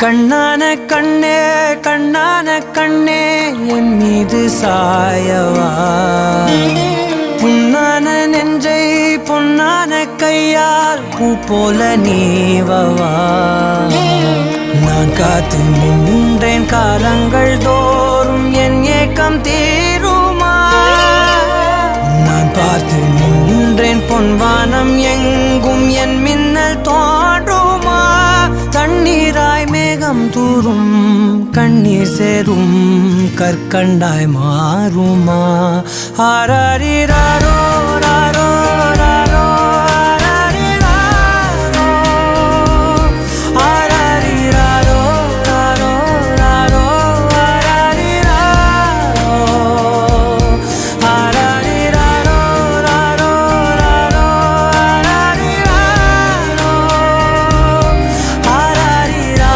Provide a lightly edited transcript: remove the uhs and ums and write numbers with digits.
கண்ணான கண்ணே கண்ணான கண்ணே என் மீது சாயவா புண்ணான நெஞ்சை பொன்னான கையால் பூ போல நீவவா நான் காத்து நின்றேன் காலங்கள் தோறும் என் ஏக்கம் தீருமா நான் பார்த்து நின்றேன் பொன்வானம் எங்கும் என் மின்னல் தோன்றுமா தண்ணீராய் மேகம் தூரும் கண்ணீர் சேரும் கற்கண்டாய் மாறுமா ஆராரிராரோ